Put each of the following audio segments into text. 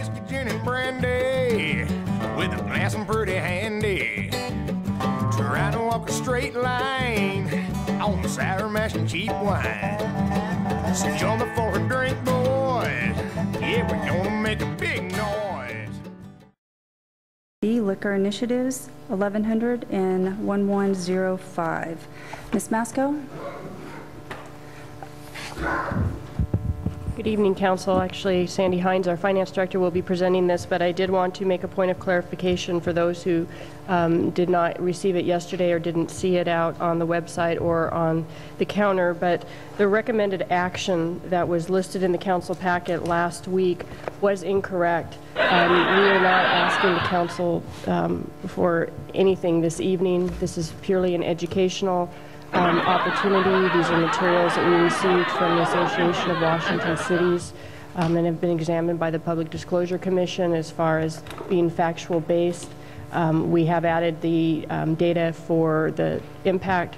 whiskey, gin, and brandy with a glass and pretty handy. Trying to walk a straight line on sour mash and cheap wine. So join me for a drink, boys. Yeah, we're gonna make a big noise. B, Liquor Initiatives, 1100 and 1105. Ms. Masco? Good evening, Council. Actually, Sandy Hines, our Finance Director, will be presenting this, but I did want to make a point of clarification for those who did not receive it yesterday or didn't see it out on the website or on the counter. But the recommended action that was listed in the Council packet last week was incorrect. We are not asking the Council for anything this evening. This is purely an educational opportunity. These are materials that we received from the Association of Washington Cities and have been examined by the Public Disclosure Commission as far as being factual based. We have added the data for the impact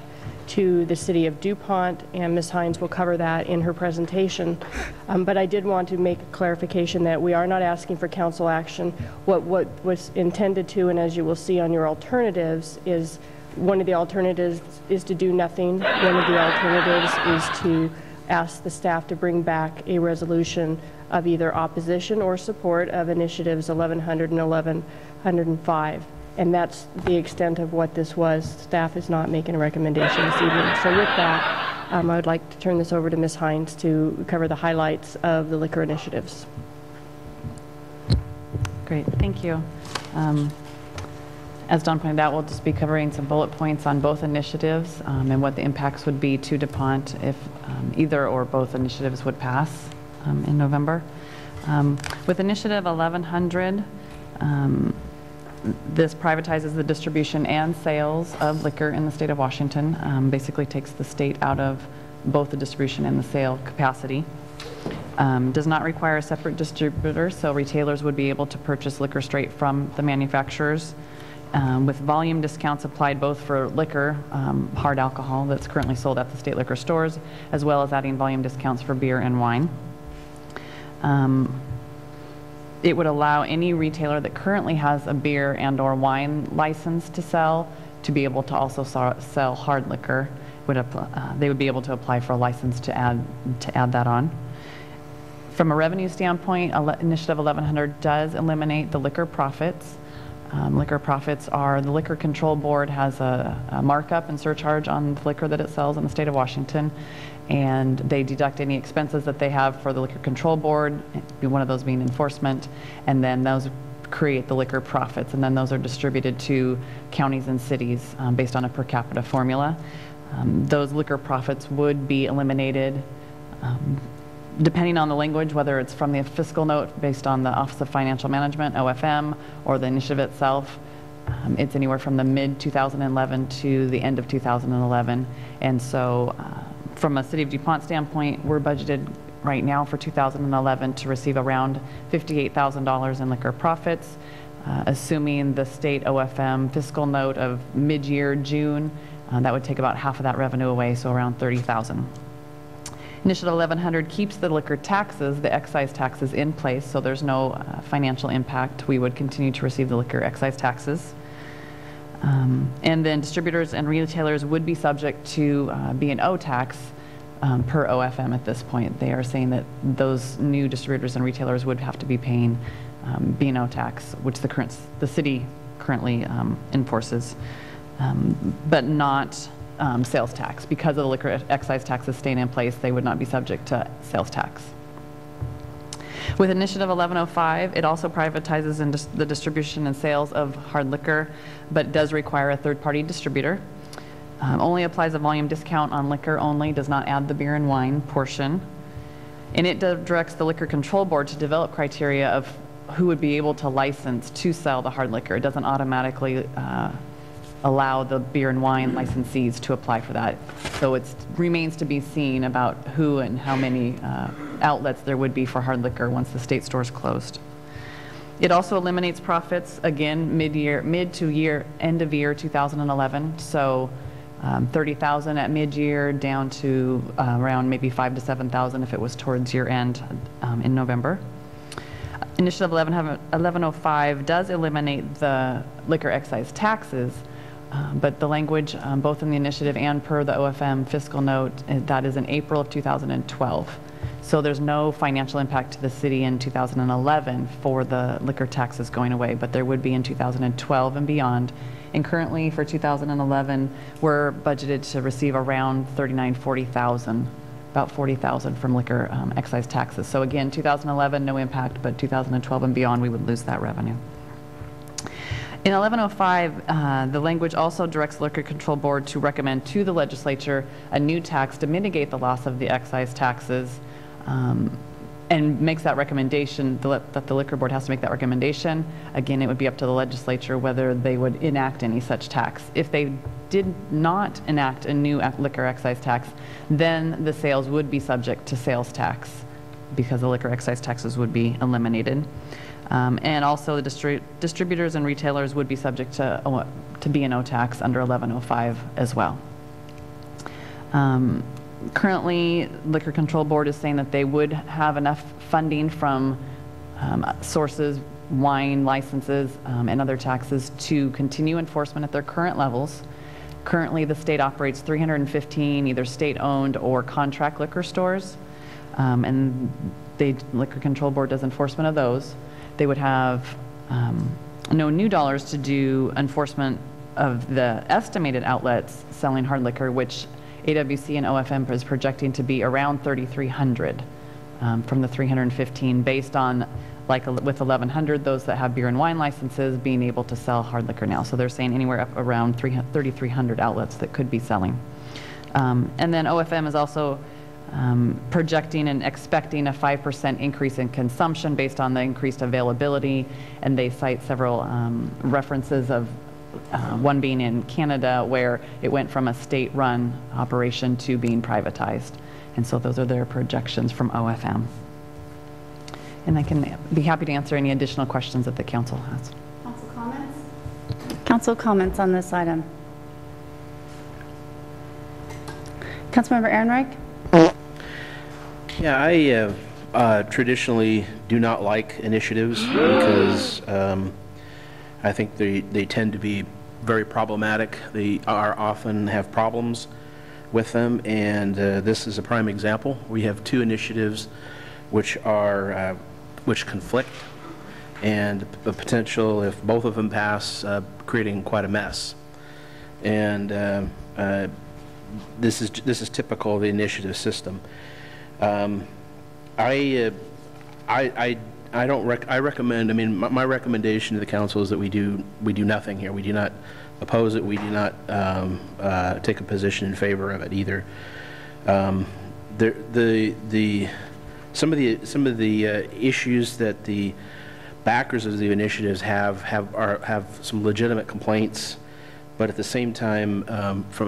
to the city of DuPont, and Ms. Hines will cover that in her presentation. But I did want to make a clarification that we are not asking for council action. What was intended to, and as you will see on your alternatives, is one of the alternatives is to do nothing. One of the alternatives is to ask the staff to bring back a resolution of either opposition or support of initiatives 1100 and 1105. And that's the extent of what this was. Staff is not making a recommendation this evening. So with that, I would like to turn this over to Ms. Hines to cover the highlights of the liquor initiatives. Great, thank you. As Don pointed out, we'll just be covering some bullet points on both initiatives and what the impacts would be to DuPont if either or both initiatives would pass in November. With Initiative 1100, this privatizes the distribution and sales of liquor in the state of Washington, basically takes the state out of both the distribution and the sale capacity. Does not require a separate distributor, so retailers would be able to purchase liquor straight from the manufacturers. With volume discounts applied both for liquor, hard alcohol that's currently sold at the state liquor stores, as well as adding volume discounts for beer and wine. It would allow any retailer that currently has a beer and or wine license to sell to be able to also sell hard liquor. They would be able to apply for a license to add that on. From a revenue standpoint, Initiative 1100 does eliminate the liquor profits. Liquor profits are, the Liquor Control Board has a markup and surcharge on the liquor that it sells in the state of Washington, and they deduct any expenses that they have for the Liquor Control Board, one of those being enforcement, and then those create the liquor profits, and then those are distributed to counties and cities based on a per capita formula. Those liquor profits would be eliminated depending on the language, whether it's from the fiscal note based on the Office of Financial Management, OFM, or the initiative itself. It's anywhere from the mid-2011 to the end of 2011. And so from a City of DuPont standpoint, we're budgeted right now for 2011 to receive around $58,000 in liquor profits, assuming the state OFM fiscal note of mid-year June. That would take about half of that revenue away, so around $30,000. Initiative 1100 keeps the liquor taxes, the excise taxes, in place, so there's no financial impact. We would continue to receive the liquor excise taxes. And then distributors and retailers would be subject to B&O tax per OFM at this point. They are saying that those new distributors and retailers would have to be paying B&O tax, which the city currently enforces, but not sales tax. Because of the liquor excise taxes staying in place, they would not be subject to sales tax. With Initiative 1105, it also privatizes the distribution and sales of hard liquor, but does require a third-party distributor. Only applies a volume discount on liquor only, does not add the beer and wine portion. And it directs the Liquor Control Board to develop criteria of who would be able to license to sell the hard liquor. It doesn't automatically allow the beer and wine licensees to apply for that. So it remains to be seen about who and how many outlets there would be for hard liquor once the state stores closed. It also eliminates profits, again, mid to end of year 2011. So 30,000 at mid-year down to around maybe 5,000 to 7,000 if it was towards year end in November. Initiative 1105 does eliminate the liquor excise taxes, but the language, both in the initiative and per the OFM fiscal note, that is in April of 2012. So there's no financial impact to the city in 2011 for the liquor taxes going away, but there would be in 2012 and beyond. And currently for 2011, we're budgeted to receive around $40,000, about $40,000 from liquor excise taxes. So again, 2011, no impact, but 2012 and beyond, we would lose that revenue. In 1105, the language also directs the Liquor Control Board to recommend to the legislature a new tax to mitigate the loss of the excise taxes, and makes that recommendation, that the Liquor Board has to make that recommendation. Again, it would be up to the legislature whether they would enact any such tax. If they did not enact a new liquor excise tax, then the sales would be subject to sales tax because the liquor excise taxes would be eliminated. And also the distributors and retailers would be subject to B&O tax under 1105 as well. Currently, Liquor Control Board is saying that they would have enough funding from sources, wine licenses, and other taxes to continue enforcement at their current levels. Currently, the state operates 315 either state-owned or contract liquor stores, and Liquor Control Board does enforcement of those. They would have no new dollars to do enforcement of the estimated outlets selling hard liquor, which AWC and OFM is projecting to be around 3,300 from the 315, based on, like with 1,100, those that have beer and wine licenses being able to sell hard liquor now. So they're saying anywhere up around 3,300 outlets that could be selling. And then OFM is also projecting and expecting a 5% increase in consumption based on the increased availability, and they cite several references of one being in Canada, where it went from a state-run operation to being privatized. And so those are their projections from OFM. And I can be happy to answer any additional questions that the council has. Council comments? Council comments on this item. Councilmember Ehrenreich? Yeah, I traditionally do not like initiatives because I think they tend to be very problematic. They are often have problems with them, and this is a prime example. We have two initiatives which are which conflict, and the potential, if both of them pass, creating quite a mess. And this is typical of the initiative system. I recommend. I mean, my recommendation to the council is that we do nothing here. We do not oppose it. We do not take a position in favor of it either. Some of the issues that the backers of the initiatives have some legitimate complaints, but at the same time,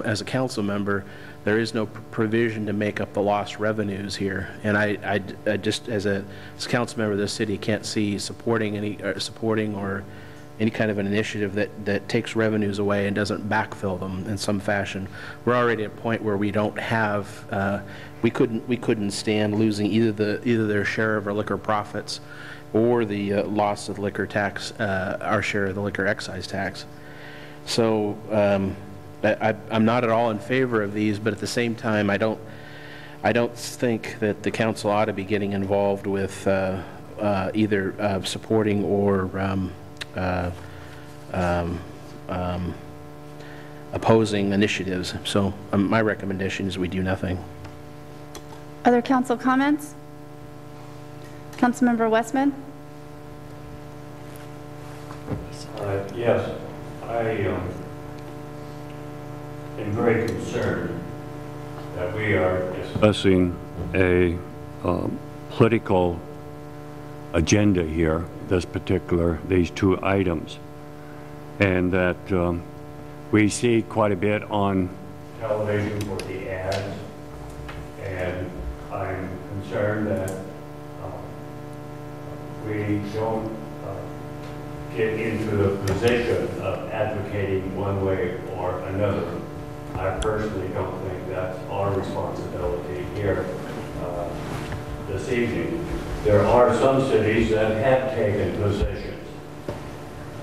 as a council member, there is no provision to make up the lost revenues here, and I just, as a council member of this city, can't see supporting any kind of an initiative that takes revenues away and doesn't backfill them in some fashion. We're already at a point where we don't have, we couldn't stand losing either their share of our liquor profits or the loss of the liquor tax, our share of the liquor excise tax. So I'm not at all in favor of these, but at the same time, I don't think that the council ought to be getting involved with either supporting or opposing initiatives. So my recommendation is we do nothing. Other council comments? Councilmember Westman? Yes, I am very concerned that we are discussing a political agenda here, these two items, and that we see quite a bit on television for the ads, and I'm concerned that we don't get into the position of advocating one way or another. I personally don't think that's our responsibility here this evening. there are some cities that have taken positions.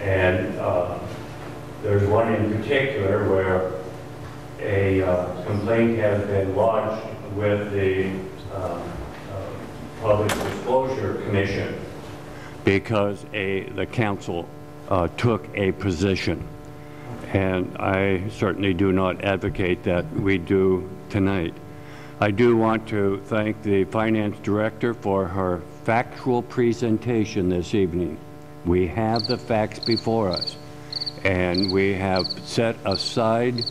And there's one in particular where a complaint has been lodged with the Public Disclosure Commission because the council took a position. And I certainly do not advocate that we do tonight. I do want to thank the finance director for her factual presentation this evening. We have the facts before us, and we have set aside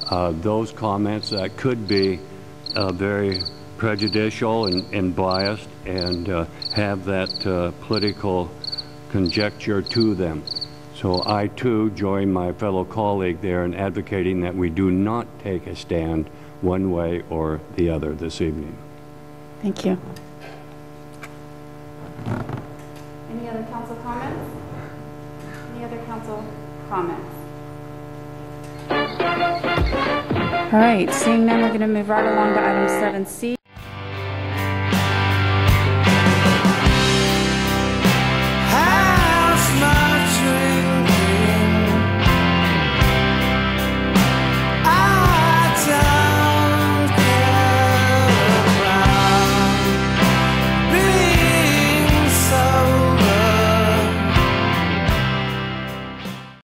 those comments that could be very prejudicial and biased and have that political conjecture to them. So I too join my fellow colleague there in advocating that we do not take a stand one way or the other this evening. Thank you. Any other council comments? Any other council comments? All right, seeing none, we're going to move right along to item 7C.